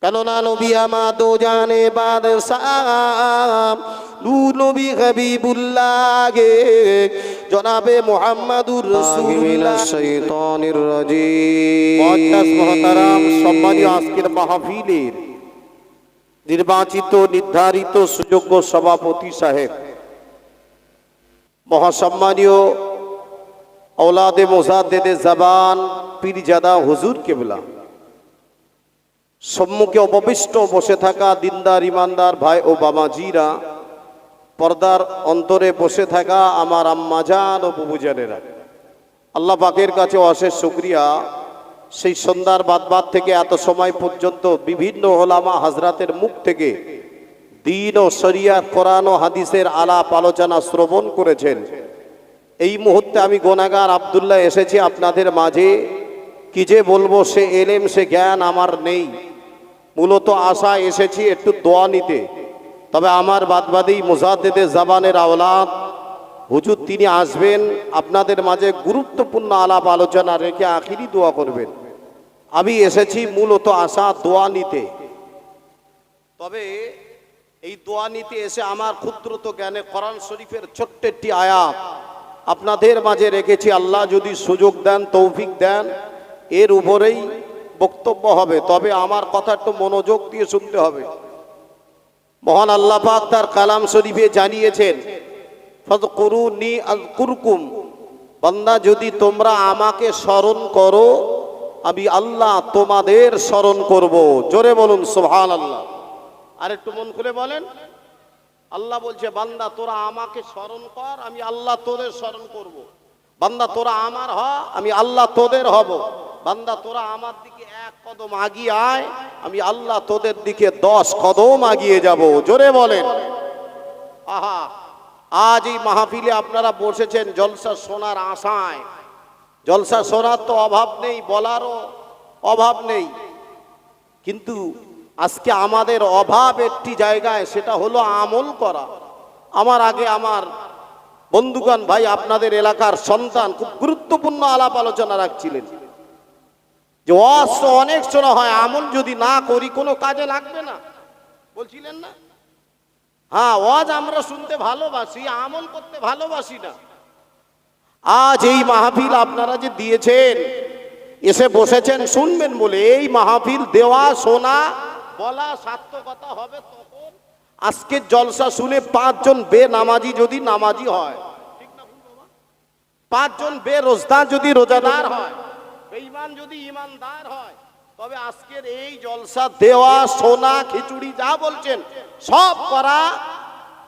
কেননা নবী আমার দো জানে বাদশাহ নূর নবী হাবিবুল্লাহ জনাবে মুহাম্মাদুর রাসূলুল্লাহ শাইতানির রাজীম। মুআজ্জাজ মুহতারাম, সম্মানীয় আজকের মাহফিলের নির্বাচিত নির্ধারিত সুযোগ্য সভাপতি সাহেব, মহাসম্মানীয় औलादे मुजाद्दिदे जबान पीरजादा हुजूर केबला, सम्मुखे उपविष्ट बसे थाका दिनदार ईमानदार भाई ओ बाबाजीरा, पर्दार अंतरे बसे थाका आमार आम्माजान ओ बुबुजानेरा, आल्लाह पाकेर काछे अशेष शुक्रिया सेई सन्ध्यार बाद थेके एत समय पर्यन्त विभिन्न ओलामा हाजरातेर मुख थेके दीन ओ शरियत कुरान ओ हादिसेर आलाप आलोचना श्रवण करेछेन। এই মুহূর্তে আমি গুনাহগার আব্দুল্লাহ এসেছি আপনাদের মাঝে। কি যে বলবো, সে এলেম সে জ্ঞান আমার নেই। মূলত আশা এসেছি একটু দোয়া নিতে। তবে আমার বাদবাদী মুজাদ্দিদে জাবানের আওলাদ হুজুর তিনি আসবেন, আপনাদের মাঝে গুরুত্বপূর্ণ আলাপ আলোচনা রেখে আখিরি দোয়া করবেন। আমি এসেছি মূলত আশা দোয়া নিতে। তবে এই দোয়া নিতে এসে আমার ক্ষুদ্রত জ্ঞানে কোরআন শরীফের ছোট্ট একটি আয়াত আপনাদের মাঝে রেখেছি। আল্লাহ যদি সুযোগ দেন, তৌফিক দেন, এর উপরেই বক্তব্য হবে। তবে আমার কথা একটু মনোযোগ দিয়ে শুনতে হবে। মহান আল্লাহ পাক তার কালাম শরীফে জানিয়েছেন, ফাযকুরুনি আযকুরকুম, বান্দা যদি তোমরা আমাকে স্মরণ করো আমি আল্লাহ তোমাদের স্মরণ করব। জোরে বলুন সুবহানাল্লাহ। আর একটু মন খুলে বলেন, আল্লাহ বলছে বান্দা তোরা আমাকে স্মরণ কর, আমি আল্লাহ তোদের স্মরণ করব। বান্দা তোরা আমার হ, আমি আল্লাহ তোদের হব। বান্দা তোরা আমার দিকে এক কদম আগিয়ে আয়, আমি আল্লাহ তোদের দিকে 10 কদম আগিয়ে যাব। জোরে বলেন। আহা, আজ এই মাহফিলে আপনারা বসেছেন জলসা শোনার আশায়। জলসা শোনার তো অভাব নেই, বলারও অভাব নেই, কিন্তু আজকে আমাদের অভাব একটি জায়গায়, সেটা হলো আমল করা। আমার আগে আমার বন্ধুগণ ভাই আপনাদের এলাকার সন্তান খুব গুরুত্বপূর্ণ আলাপ আলোচনা রাখছিলেন যে ওয়াজ অনেক শোনা হয়, আমল যদি না করি কোনো কাজে লাগবে না, বলছিলেন না? হ্যাঁ, ওয়াজ আমরা শুনতে ভালোবাসি, আমল করতে ভালোবাসি না। আজ এই মাহফিল আপনারা যে দিয়েছেন, এসে বসেছেন শুনবেন বলে, এই মাহফিল দেওয়া শোনা বলা সার্থকতা হবে তখন আজকের জলসা শুনে 5 জন বেনামাজি যদি নামাজি হয়, ঠিক না? 5 জন বেরোজদার যদি রোজাদার হয়, বেঈমান যদি ঈমানদার হয়, তবে আজকের এই জলসা দেওয়া শোনা খিচুড়ি যা বলছেন সব করা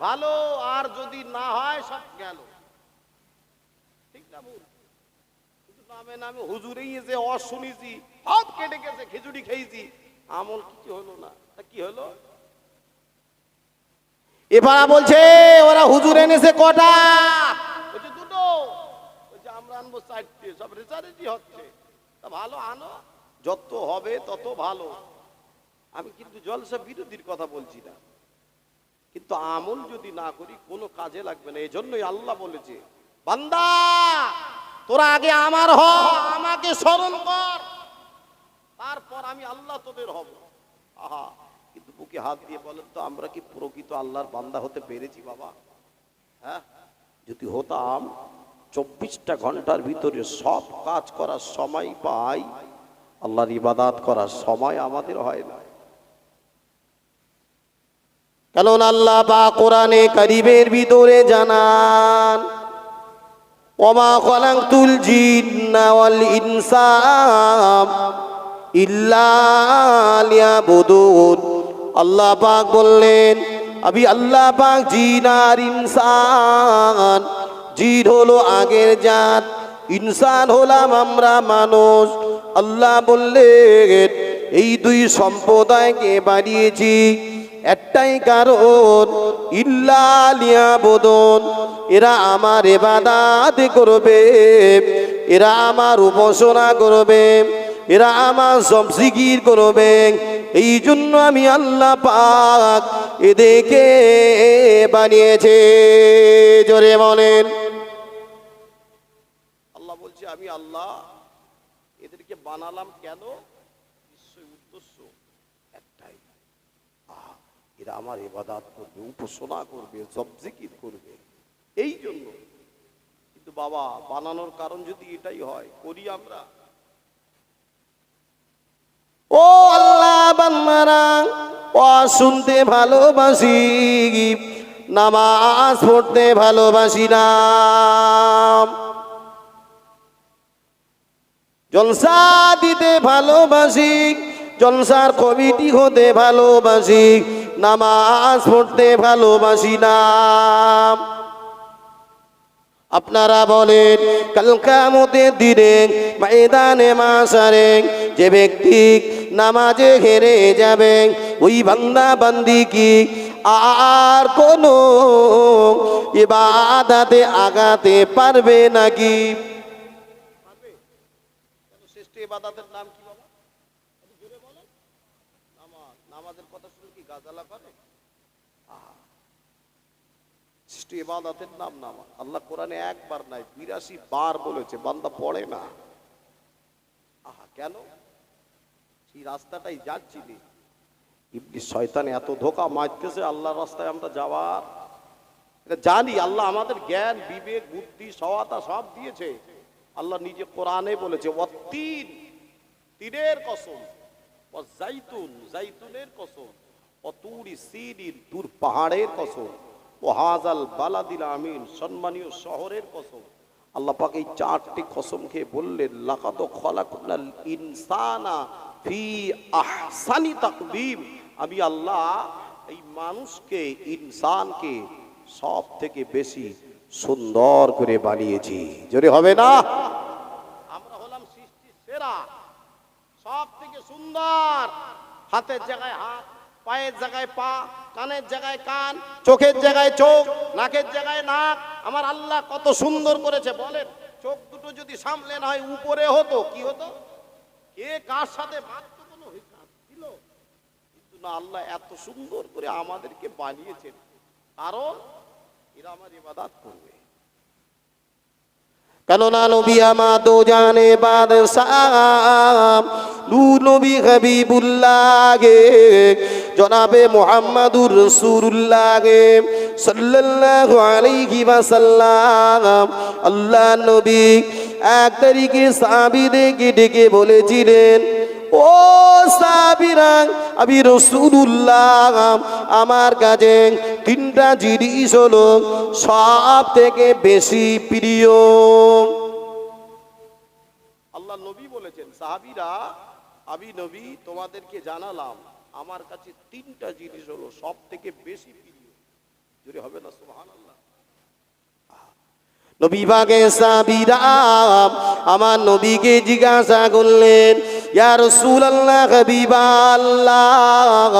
ভালো। আর যদি না হয় সব গেল, ঠিক না? কিন্তু নামে নামে হুজুরেই যে শুনেছি সব কেটে গেছে, খিচুড়ি খেয়েছি, আমল কিছু হলো না। কি হলো? এবার বলছে ওরা হুজুর এনেছে কটা? বলছে 2টো। বলছে আমরা আনবো 4টে। সব রেসারেজি হচ্ছে। তা ভালো আনো, যত হবে তত ভালো। আমি কিন্তু জলসা বিরোধীর কথা বলছি না, কিন্তু আমল যদি না করি কোনো কাজে লাগবে না। এই জন্যই আল্লাহ বলেছে বান্দা তোরা আগে আমার হ, আমাকে স্মরণ কর, তারপর আমি আল্লাহ তোদের হব। আহা, কিন্তু বুকে হাত দিয়ে বলেন তো, আমরা কি প্রকৃত আল্লাহর বান্দা হতে পেরেছি বাবা? হ্যাঁ, যদি হতাম 24টা ঘন্টার ভিতরে সব কাজ করার সময় পাই, আল্লাহর ইবাদত করার সময় আমাদের হয় না। কারণ আল্লাহ পাক কোরআনে কারীমের ভিতরে জানান, ওমা খালাকতুল জিন্না ওয়াল ইনসা ইল্লা লিয়াবুদুন। আল্লাহ পাক বললেন, আমি আল্লাহ পাক জিন আর ইনসান, জিন হলো আগের জাত, ইনসান হলাম আমরা মানুষ। আল্লাহ বললেন এই 2 সম্প্রদায়কে বানিয়েছি একটাই কারণ, ইল্লা লিয়াবুদুন, এরা আমার ইবাদত করবে, এরা আমার উপাসনা করবে, এরা আমার সব জিকির করবে। এই জন্য আমি আল্লাহ পাক এদেরকে বানিয়েছে। জোরে বলেন। আল্লাহ বলছে আমি আল্লাহ এদেরকে বানালাম কেন? নিশ্চয় উদ্দেশ্য একটাই, এরা আমার ইবাদত করবে, উপাসনা করবে, জবজিকির করবে, এই জন্য। কিন্তু বাবা বানানোর কারণ যদি এটাই হয়, করি আমরা। ও আল্লাহ বান্দারা, ও শুনতে ভালোবাসি, নামাজ পড়তে ভালোবাসি না, জলসা দিতে ভালোবাসি, জলসার কমিটি হতে ভালোবাসি, নামাজ পড়তে ভালোবাসি না। আপনারা বলেন কাল কিয়ামতের দিনে ময়দানে মাশারে যে ব্যক্তি নামাজে হেরে যাবে, ওই বান্দা বান্দি কি আর কোনো ইবাদতে আগাতে পারবে নাকি? শ্রেষ্ঠ ইবাদতের নাম কি বাবা? জোরে বলেন। নামাজ। নামাজের কথা শুনে কি গাজালা করে? শ্রেষ্ঠ ইবাদতের নাম নামাজ। আল্লাহ কোরআনে একবার নাই ৮২ বার বলেছে, বান্দা পড়ে না। কেন? সেই রাস্তাটাই যাচ্ছিলি, ইবলিস শয়তান এত ধোঁকা মারতেছে আল্লাহর রাস্তায় আমরা যাওয়ার। এটা জানি, আল্লাহ আমাদের জ্ঞান বিবেক বুদ্ধি সহায়তা সব দিয়েছে। আল্লাহ নিজে কোরআনে বলেছে ওয়াত্তিন, তিনের কসম, ও জাইতুন, জাইতুনের কসম, ও তুরি সিনিন, তুর পাহাড়ের কসম, ও হাজাল বালাদিল আমিন, সম্মানীয় শহরের কসম। আল্লাহ পাক এই চারটি কসম খেয়ে বললেন লাকাদ খলাকনাল ইনসানা ফি আহসানি তাকবীম, আমি আল্লাহ এই মানুষকে, ইনসানকে সব থেকে বেশি সুন্দর করে বানিয়েছি। জোরে হবে না? আমরা হলাম সৃষ্টির সেরা, সব থেকে সুন্দর। হাতের জায়গায় হাত, পায়ের জায়গায় পা, কানের জায়গায় কান, চোখের জায়গায় চোখ, নাকের জায়গায় নাক। আমার আল্লাহ কত সুন্দর করেছে বলেন। চোখ দুটো যদি সামলে না হয় উপরে হতো, কি হতো? কে কার সাথে মারতো, কোনো হিসাব ছিল? কিন্তু না, আল্লাহ এত সুন্দর করে আমাদেরকে বানিয়েছেন, কারণ এরা আমার ইবাদত করবে। কেননা নবী আমার দো জানে বাদশাহ, নূর নবী হাবিবুল্লাহ জনাবে মুহাম্মাদুর রাসূলুল্লাহ সাল্লাল্লাহু আলাইহি ওয়াসাল্লাম, আল্লাহ নবী এক তারিখে সাহাবীদেরকে ডেকে বলেছিলেন, ও সাহাবীরা, আমি রাসূলুল্লাহ, আমার কাছে তিনটা জিনিস হলো সব থেকে বেশি প্রিয়। আল্লাহ নবী বলেছেন, সাহাবীরা, আমি নবী তোমাদেরকে জানালাম আমার কাছে তিনটা জিনিস হলো সব থেকে বেশি প্রিয়। জোরে হবে না সুবহানাল্লাহ? নবী পাকের সাহাবীরা আমার নবীকে জিজ্ঞাসা করলেন, ইয়া রাসূলুল্লাহ, হাবিবাল্লাহ,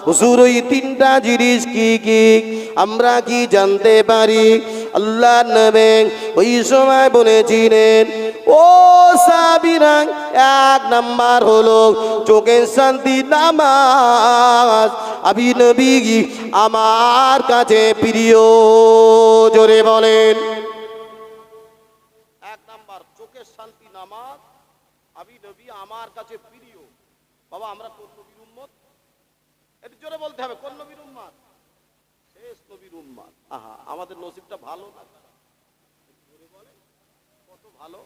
হুজুর ওই তিনটা জিনিস কি কি, আমরা কি জানতে পারি? আল্লাহ নবী ওই সময় বলেছিলেন, ও সাহাবীরা, এক নাম্বার হলো চোখের শান্তি, নামাজ। আমি নবী আমার কাছে প্রিয়। জোরে বলেন। চোখের শান্তি, নামাজ, আমি নবী আমার কাছে প্রিয়। বাবা আমরা কোন নবীর উম্মত? একটু জোরে বলতে হবে, কোন নবীর উম্মত? শেষ নবীর উম্মত। আমাদের নসিবটা ভালো না? জোরে বলেন, কত ভালো।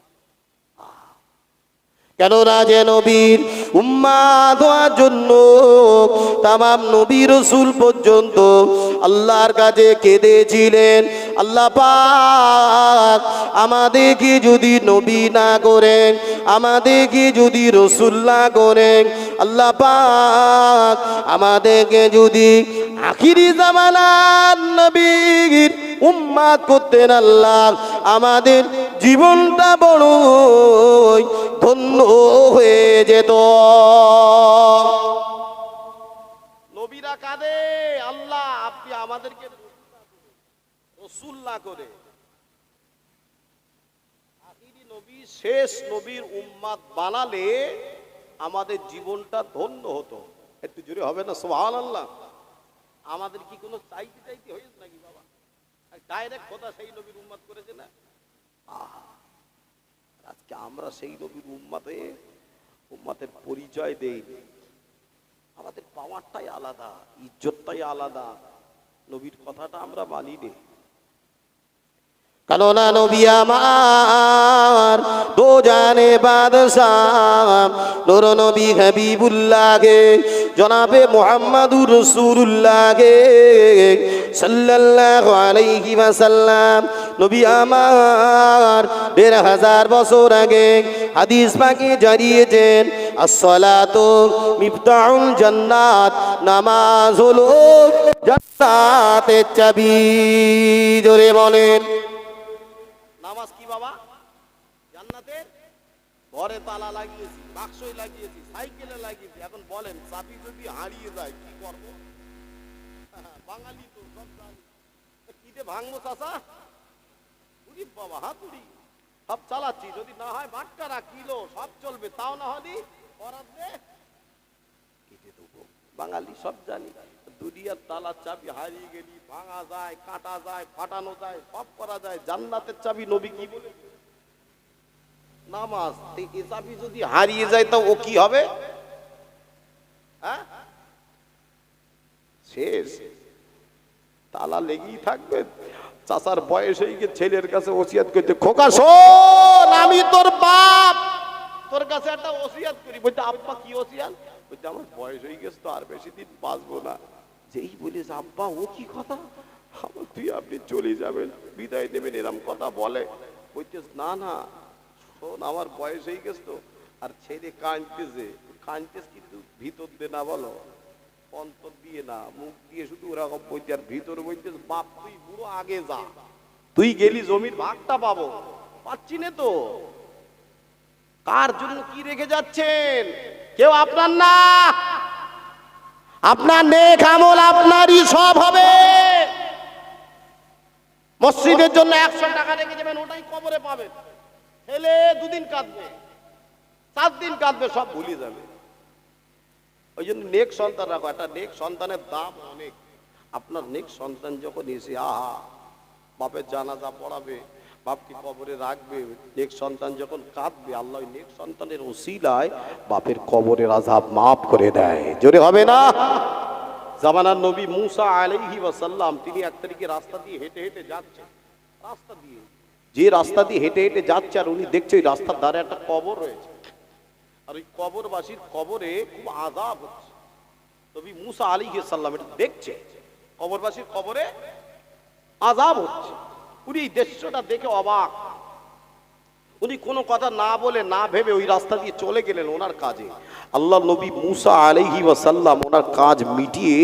কেননা যে নবীর উম্মত হওয়ার জন্য তামাম নবী রাসূল পর্যন্ত আল্লাহর কাছে কেঁদেছিলেন, আল্লাহ পাক আমাদেরকে যদি নবী না করেন, আমাদেরকে যদি রাসূল না করেন, আল্লাহ পাক আমাদেরকে যদি আখিরি জামানার নবীর উম্মত করতেন, আল্লাহ আমাদের জীবনটা বড় ধন্য হয়ে যেত। নবীরা কাঁদে, আল্লাহ আপনি আমাদেরকে রাসূল না করে আখিরি নবী, শেষ নবীর উম্মত বানালে আমাদের জীবনটা ধন্য হতো। একটু জোরে হবে না সুবহানাল্লাহ? আমাদের কি কোনো চাইতে চাইতে হয়েছে নাকি বাবা? ডাইরেক্ট খোদা সেই নবীর উম্মত করেছে না? আজকে আমরা সেই নবীর উম্মতের পরিচয় দেইনি। আমাদের পাওয়ারটাই আলাদা, ইজ্জতটাই আলাদা। নবীর কথাটা আমরা মানি নে। কেননা নবী আমার দো জানে বাদশাহ, নূর নবী হাবিবুল্লাহকে জনাবে মুহাম্মাদুর রাসূলুল্লাহকে সাল্লাল্লাহু আলাইহি ওয়াসাল্লাম নবী আমার ১৫০০ বছর আগে হাদিস পাকে জানিয়েছেন, আসসালাতু মিফতাহুল জান্নাত, নামাজ হলো জান্নাতের চাবি। জোরে বলেন নামাজ কি বাবা? জান্নাতের। ঘরে তালা লাগিয়েছি, বাক্সই লাগিয়েছি, সাইকেলে লাগিয়েছি, এখন বলেন চাবি যদি হারিয়ে যায় কি করবো? বাঙালি তো সব জানি, কিতে ভাঙবো চাচা? উরি বাবা হাতুড়ি সব চালাচ্ছি, যদি না হয় বাটকারা কিলো সব চলবে, তাও না হলি করাবে কিতে দেবো। বাঙালি সব জানি, দুনিয়ার তালার চাবি হারিয়ে গেলি ভাঙা যায়, কাটা যায়, ফাটানো যায়, সব করা যায়। জান্নাতের চাবি নবী কি বলে? নামাজ। এই চাবি যদি হারিয়ে যায় তো ও কি হবে? হ্যাঁ, শেষ, তালা লেগেই থাকবে। চাচার বয়স হয়ে গিয়ে ছেলের কাছে ওসিয়াত করতে, খোকা শোন, আমি তোর বাপ, তোর কাছে একটা ওসিয়াত করি। বলতে আব্বা কি ওসিয়াত? বলতে আমার বয়স হয়ে গেছে তো আর বেশি দিন বাঁচবো না। যেই বলিস আব্বা ও কি কথা, আমার তুই আপনি চলে যাবেন, বিদায় দেবেন, এরম কথা বলে। বলতেস না না শোন, আমার বয়স হয়ে গেছে তো। আর ছেলে কাঁদতেছে, কাঁদতেস কিন্তু ভিতর দিয়ে না, বলো অন্তর দিয়ে না, মুখ দিয়ে শুধু ওরকম বলতে, আর ভিতরে বলতেস বাপ তুই পুরো আগে যা, তুই গেলি জমির ভাগটা পাবো, পাচ্ছি না তো। কার জন্য কি রেখে যাচ্ছেন? কেউ আপনার না, আপনার নেক আমল আপনারই সব হবে। মসজিদের জন্য 100 টাকা রেখে যাবেন, ওটাই কবরে পাবেন। ছেলে 2 দিন কাঁদবে, 4 দিন কাঁদবে, সব ভুলে যাবে। ওই জন্য নেক সন্তান রাখো। একটা নেক সন্তানের দাম অনেক। আপনার নেক সন্তান যখন এসে আহা বাপের জানাজা পড়াবে, বাপকে কবরে রাখবে, নেক সন্তান যখন কাঁদবে, আল্লাহ ওই নেক সন্তানের ওসিলায় বাপের কবরের আযাব মাফ করে দেয়। জোরে হবে না? জামানার নবী মুসা আলাইহি ওয়াসাল্লাম, তিনি এক তারিখে রাস্তা দিয়ে হেঁটে হেঁটে যাচ্ছে, রাস্তা দিয়ে যে রাস্তা দিয়ে হেঁটে হেঁটে যাচ্ছে, আর উনি দেখছে ওই রাস্তার ধারে একটা কবর রয়েছে, আর ওই কবরবাসীর কবরে খুব আযাব হচ্ছে। নবী মুসা আলাইহিস সালাম এটা দেখছে, কবরবাসীর কবরে আযাব হচ্ছে। উনি এই দৃশ্যটা দেখে অবাক। উনি কোনো কথা না বলে না ভেবে ওই রাস্তা দিয়ে চলে গেলেন ওনার কাজে। আল্লাহ নবী মুসা আলাইহি ওয়াসাল্লাম ওনার কাজ মিটিয়ে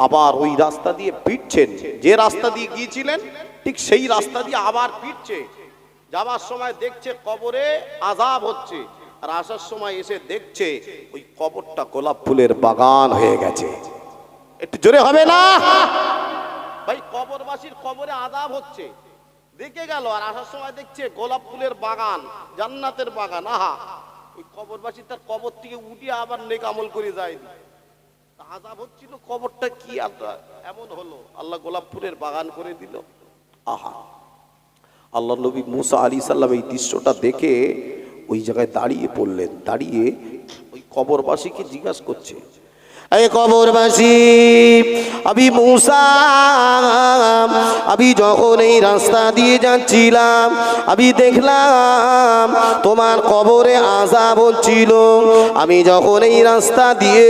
আবার ওই রাস্তা দিয়ে ফিরছেন, যে রাস্তা দিয়ে গিয়েছিলেন ঠিক সেই রাস্তা দিয়ে আবার ফিরছে। যাবার সময় দেখছে কবরে আযাব হচ্ছে, আর আসার সময় এসে দেখছে ওই কবরটা গোলাপ ফুলের বাগান হয়ে গেছে। একটু জোরে হবে না ভাই? কবরবাসীর কবরে আযাব হচ্ছে দেখে গেল, আর আসার সময় দেখছে গোলাপ ফুলের বাগান, জান্নাতের বাগান। আহা, ওই কবরবাসী তার কবর থেকে উঠিয়ে আবার নেক আমল করে যায়নি। আযাব হচ্ছিল, কবরটা কি এমন হলো, আল্লাহ গোলাপ ফুলের বাগান করে দিল। আহা, আল্লাহ নবী মুসা আলাইহিস সালাম এই দৃশ্যটা দেখে ওই জায়গায় দাঁড়িয়ে পড়লেন। দাঁড়িয়ে ওই কবরবাসীকে জিজ্ঞাসা করছে, এই কবরবাসী, আমি মুসা, আমি যখন এই রাস্তা দিয়ে যাচ্ছিলাম, আমি দেখলাম তোমার কবরে আযাব হচ্ছিল। আমি যখন এই রাস্তা দিয়ে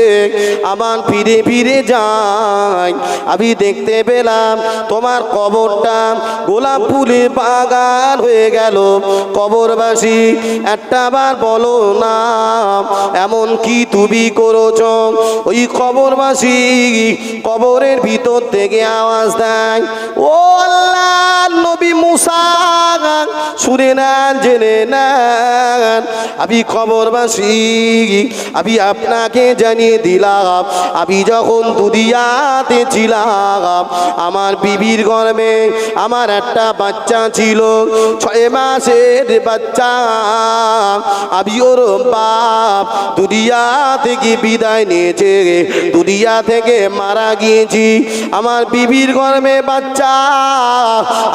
আবার ফিরে ফিরে যাই, আমি দেখতে পেলাম তোমার কবরটা গোলাপ ফুলের বাগান হয়ে গেল। কবরবাসী, একটা বার বলো না এমন কি তুমি করেছ? ওই কবরবাসী কবরের ভিতর থেকে আওয়াজ দেয়, ও আল্লাহর নবী মুসা, শুনে নেন, জেনে নেন, আমি কবরবাসী, আমি আপনাকে জানিয়ে দিলাম, আমি যখন দুনিয়াতে ছিলাম, আমার বিবির গর্ভে আমার একটা বাচ্চা ছিল, 6 মাসের বাচ্চা। আমি ওর বাপ দুনিয়া থেকে বিদায় নিয়েছে, দুনিয়া থেকে মারা গিয়েছি, আমার বিবির গর্ভে বাচ্চা,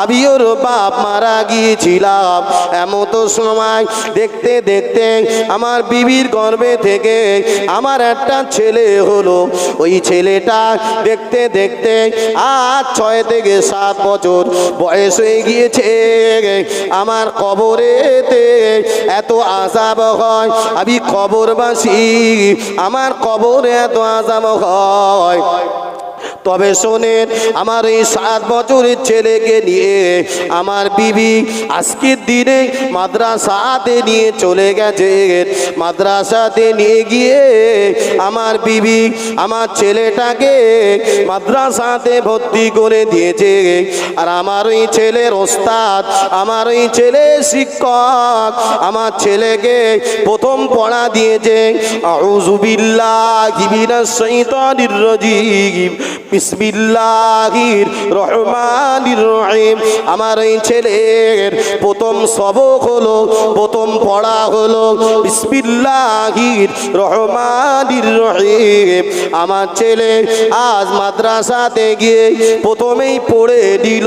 আমি ওর বাপ মারা গিয়েছিলাম। এমতো সময় দেখতে দেখতে আমার বিবির গর্ভে থেকে আমার একটা ছেলে হলো। ওই ছেলেটা দেখতে দেখতে আজ 6 থেকে 7 বছর বয়স হয়ে গিয়েছে। আমার কবরেতে এত আযাব হয়, আমি কবরবাসী, আমার কবরে এত আযাব হয়। তবে শোনেন, আমার এই 7 বছরের ছেলেকে নিয়ে আমার বিবি আজকের দিনে মাদ্রাসাতে নিয়ে চলে গেছে। মাদ্রাসাতে নিয়ে গিয়ে আমার বিবি আমার ছেলেটাকে মাদ্রাসাতে ভর্তি করে দিয়েছে। আর আমার ওই ছেলের ওস্তাদ, আমার ওই ছেলের শিক্ষক আমার ছেলেকে প্রথম পড়া দিয়েছে আউযু বিল্লাহি মিনাশ শাইতানির রাজীম, বিসমিল্লাহির রহমানির রহিম। আমার এই ছেলের প্রথম সবক হলো, প্রথম পড়া হলো বিসমিল্লাহির রহমানির রহিম। আমার ছেলে আজ মাদ্রাসাতে গিয়ে প্রথমেই পড়ে দিল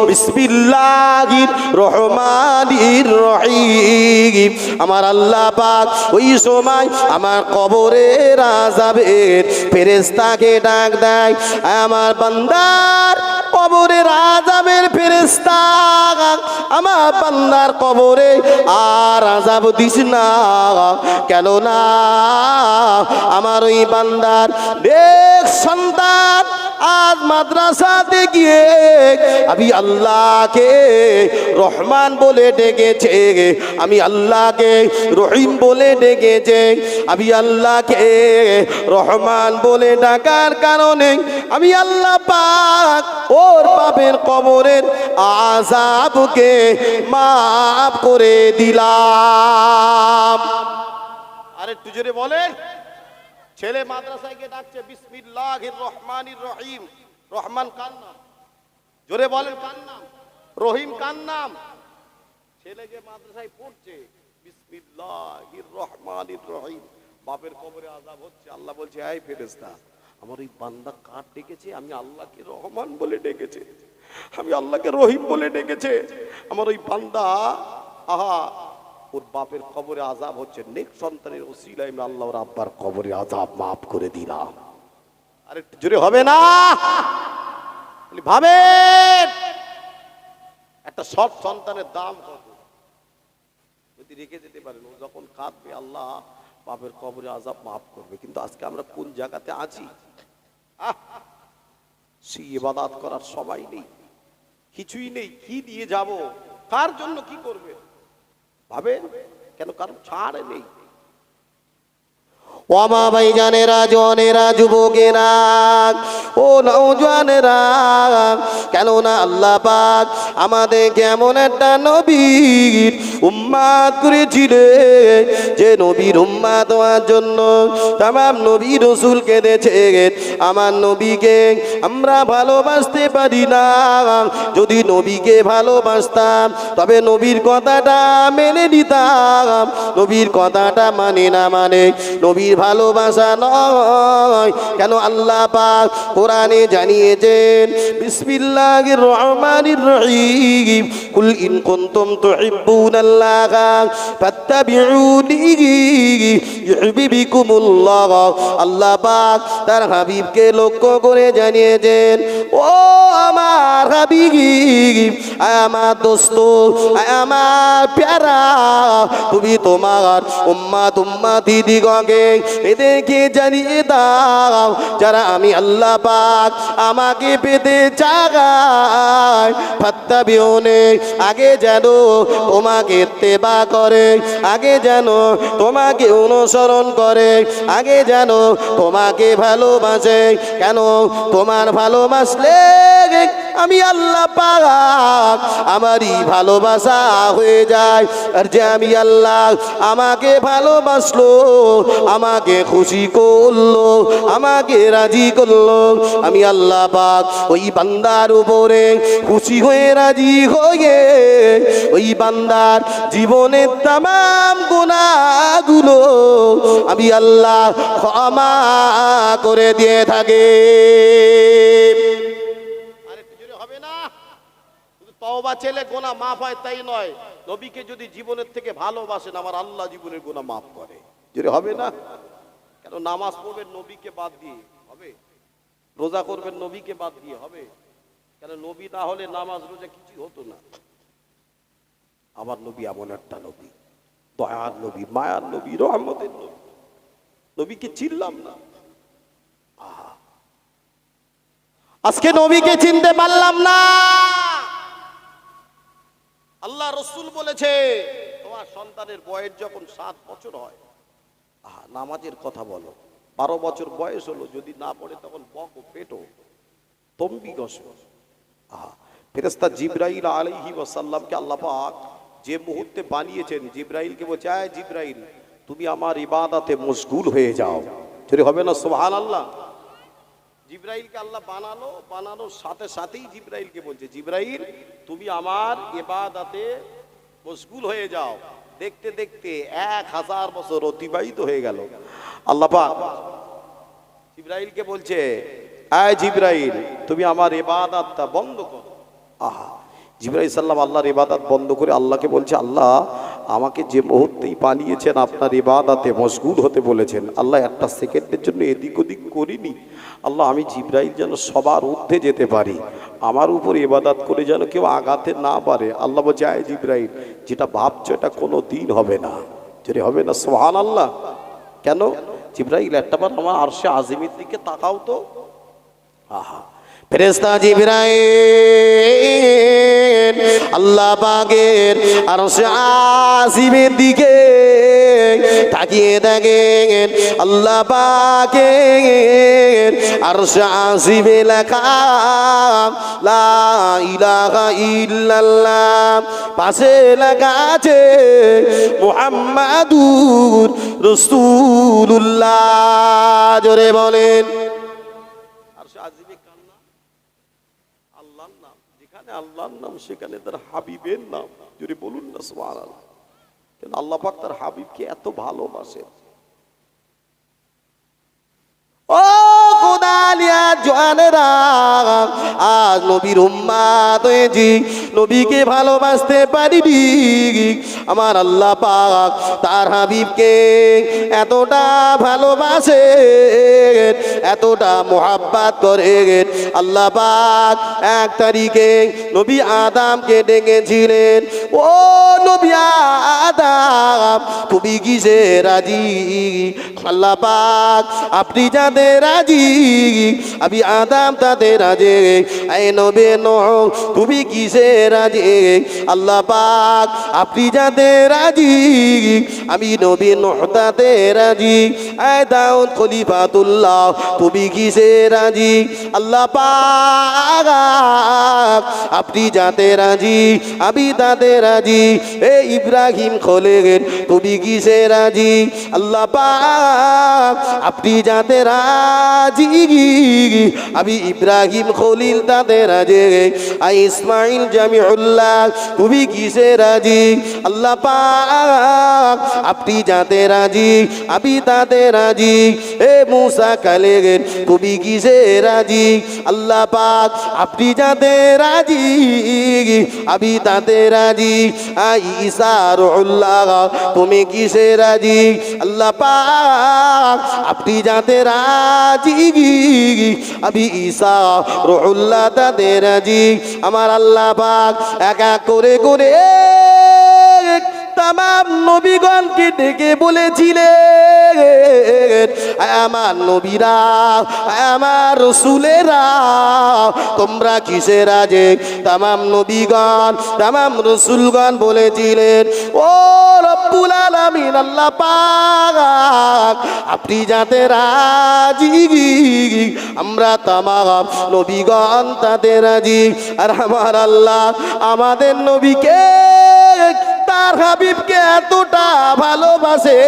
বিসমিল্লাহির রহমানির রহিম। আমার আল্লাহ পাক ওই সময় আমার কবরের আযাবের ফেরেশতাকে ডাক দেয়, আমার বান্দার কবরের আযাবের ফেরেশতা, আমার বান্দার কবরে আর আযাব দিস না। কেন না আমার ওই বান্দার নেক সন্তান আজ মাদ্রাসাতে গিয়ে আমি আল্লাহকে রহমান বলে ডেকেছে, আমি আল্লাহকে রহিম বলে ডেকেছে। আমি আল্লাহকে রহমান বলে ডাকার কারণে আমি আল্লাহ পাক ওর বাপের কবরের আযাবকে মাফ করে দিলাম। আরে তুই জোরে বলে, ছেলে মাদ্রাসায় গিয়ে ডাকছে বিসমিল্লাহির রহমানির রহিম। রহমান কার নাম? জোরে বলেন কার নাম? রহিম কার নাম? ছেলে যে মাদ্রাসায় পড়ছে বিসমিল্লাহির রহমানির রহিম, বাপের কবরে আযাব হচ্ছে। আল্লাহ বলছে, এই ফেরেশতা, আমার এই বান্দা কার ডেকেছে? আমি আল্লাহকে রহমান বলে ডেকেছে, আমি আল্লাহকে রহিম বলে ডেকেছে। আমার ওই বান্দা আহা ওর বাপের কবরে আযাব হচ্ছে, নেক সন্তানের ওসিলায় আমি আল্লাহ ওর আব্বার কবরে আযাব মাফ করে দিলাম। আরে জোরে হবে না? ভাবেন একটা সৎ সন্তানের দাম কত যদি রেখে যেতে পারেন। ও যখন কাঁদবে আল্লাহ বাপের কবরে আযাব মাফ করবে। কিন্তু আজকে আমরা কোন জায়গাতে আছি? সেই ইবাদত করার সময় নেই, কিছুই নেই। কি দিয়ে যাব, কার জন্য কি করবে ভাবেন, কেন কারণ ছাড় নেই। ও মা ভাইজানেরা, জওয়ানেরা, যুবকেরা, ও নওজওয়ানেরা, কেননা আল্লাহ পাক আমাদের কেমন একটা নবীর উম্মাত করেছিলেন, যে নবীর উম্মাত হওয়ার জন্য তামাম নবী রাসূল কেঁদেছে। আমার নবীকে আমরা ভালোবাসতে পারি না। যদি নবীকে ভালোবাসতাম তবে নবীর কথাটা মেনে নিতাম। নবীর কথাটা মানে না মানে নবীর ভালোবাসা নয়। কেন আল্লাহ পাক কোরআনে জানিয়েছেন বিসমিল্লাহির রহমানির রহিম, কুল ইন কুনতুম তুহিব্বুনাল্লাহা ফাত্তাবিউনি ইউহিব্বুকুমুল্লাহ। আল্লাহ পাক তার হাবিবকে লক্ষ্য করে জানিয়েছেন, ও আমার হাবিব, আমার দোস্ত, আমার প্যারা, তুমি তোমার উম্মাত উম্মাতি দিগকে এদেরকে জানিয়ে দাও, যারা আমি আল্লাহ পাক আমাকে পেতে চায় ফাত্তাবিউনি, আগে যেন তোমাকে ইত্তেবা করে, আগে যেন তোমাকে অনুসরণ করে, আগে যেন তোমাকে ভালোবাসে। কেন তোমার ভালোবাসলে আমি আল্লাহ পাক আমারই ভালোবাসা হয়ে যায়। আর যে আমি আল্লাহ আমাকে ভালোবাসলো, আমাকে খুশি করলো, আমাকে রাজি করলো, আমি আল্লাহ পাক ওই বান্দার উপরে খুশি হয়ে রাজি হয়ে ওই বান্দার জীবনের তামাম গুনাহগুলো আমি আল্লাহ ক্ষমা করে দিয়ে থাকে। আরেকটু জোরে হবে না? শুধু তওবা ছেলে গুনাহ মাফ হয় তাই নয়, নবীকে যদি জীবনের থেকে ভালোবাসেন আমার আল্লাহ জীবনের গুনাহ মাফ করে। জোরে হবে না? কেন নামাজ পড়বেন নবীকে বাদ দিয়ে হবে? রোজা করবেন নবীকে বাদ দিয়ে হবে? কেন নবী না হলে নামাজ রোজা কিছু হতো না। আমার নবী এমন একটা নবী, দয়ার নবী, মায়ার নবী, রহমতের নবী, নবীকে চিনলাম না। আজকে নবীকে চিনতে পারলাম না। আল্লাহ রসুল বলেছে তোমার সন্তানের বয়স যখন 7 বছর হয় নামাজের কথা বলো। 12 বছর বয়স হলো, যদি না পড়ে তখন বকো, পেটো, তম্বি ঘষো। ফেরেশতা জিবরাইল আলাইহিস সালামকে আল্লাহ পাক যে মুহূর্তে বানিয়েছেন, জিবরাইলকে বলছে আয় জিবরাইল তুমি আমার ইবাদতে মশগুল হয়ে যাও। যদি হবে না সুবহানাল্লাহ? জিবরাইলকে আল্লাহ বানানোর সাথে সাথেই জিবরাইলকে বলছে জিবরাইল তুমি আমার ইবাদতে মশগুল হয়ে যাও। দেখতে দেখতে 1000 বছর অতিবাহিত হয়ে গেল। আল্লাহ পাক জিবরাইলকে বলছে আয় জিবরাইল তুমি আমার ইবাদতটা বন্ধ করো। জিবরাইল সাল্লাম আল্লাহর ইবাদত বন্ধ করে আল্লাহকে বলছে আল্লাহ আমাকে যে মুহূর্তেই বানিয়েছেন আপনার ইবাদতে মশগুল হতে বলেছেন, আল্লাহ একটা সেকেন্ডের জন্য এদিক ওদিক করিনি। আল্লাহ আমি জিবরাইল যেন সবার ঊর্ধ্বে যেতে পারি, আমার উপর ইবাদত করে যেন কেউ আঘাতে না পারে। আল্লাহ বলছে আয় জিবরাইল যেটা ভাবছো এটা কোনো দিন হবে না। যদি হবে না সুবহানাল্লাহ? কেন? জিবরাইল একটাবার আমার আরশে আজিমের দিকে তাকাও তো। ফেরেশতা জিবরাইল আল্লাহ পাকের আরশে আজিমের দিকে তাকিয়ে দেখেন আল্লাহ পাকের আরশে আজিমে লেখা লা ইলাহা ইল্লাল্লাহ, পাশে লেখা আছে মুহাম্মাদুর রাসূলুল্লাহ। জোরে বলেন আরশে আজিমে কার নাম? আল্লাহর নাম। যেখানে আল্লাহর নাম সেখানে তার হাবিবের নাম। যদি বলুন না সুবহানাল্লাহ। কেন আল্লাহ পাক তার হাবিবকে এত ভালোবাসেন। ও খোদালিয়া জানেরা, আজ নবীর উম্মত হয়েছি, নবীকে ভালোবাসতে পারিনি। আমার আল্লাহ পাক তার হাবিবকে এতটা ভালোবাসে, এতটা মোহাব্বত করে। আল্লাহ পাক 1 তারিখে নবী আদমকে ডেকেছিলেন, ও নবী আদম তুমি কিসে রাজি? আল্লাহ পাক আপনি যাতে রাজি আমি আদম তাতে রাজি। এই নবী নূহ তুমি কিসে রাজি? আল্লাহ পাক আপনি যাতে রাজি আমি নবী নূহ তাতে রাজি। এই দাউদ খলিফাতুল্লাহ তুমি কিসে রাজি? আল্লাহ পাক আপনি যাতে রাজি আমি তাতে রাজি। এই ইব্রাহিম খলিল তুমি কিসে রাজি? আল্লাহ পাক আপনি যাতে রাজি আমি ইব্রাহিম খলিল তাতে রাজি। আই ইসমাইল জামিউল্লাহ তুমি কিসে রাজি? আল্লাহ পাক আপনি যাতে রাজি আমি তাতে রাজি। এ মুসা কালিম তুমি কিসে রাজি? আল্লাহ পাক আপনি যাতে রাজি আমি তাতে রাজি। আই ঈসা রুহুল্লাহ তুমি কিসে রাজি? আল্লাহ পাক আপনি যাতে রাজি আমি ঈসা রুহুল্লাহ তাতে রাজি। আমার আল্লাহ পাক এক এক করে করে তামাম নবীগণকে ডেকে বলেছিলেন আমার নবীরা, আমার রাসূলেরা তোমরা কিসে রাজি? তামাম নবীগণ তামাম রাসূলগণ বলেছিলেন ও রব্বুল আলামিন আল্লাহ পাক আপনি যাতে রাজি আমরা তামাম নবীগণ তাতে রাজি। আর আমার আল্লাহ আমাদের নবীকে তার হাবিবকে এতটা ভালোবাসে,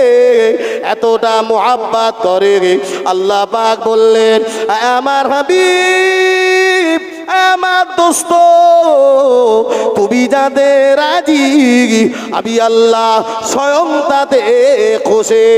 এতটা মোহাব্বত করে। আল্লাহ পাক বললেন আমার হাবিব আমার দোস্ত তুমি যাতে রাজি আমি আল্লাহ স্বয়ং তাতে খুশি।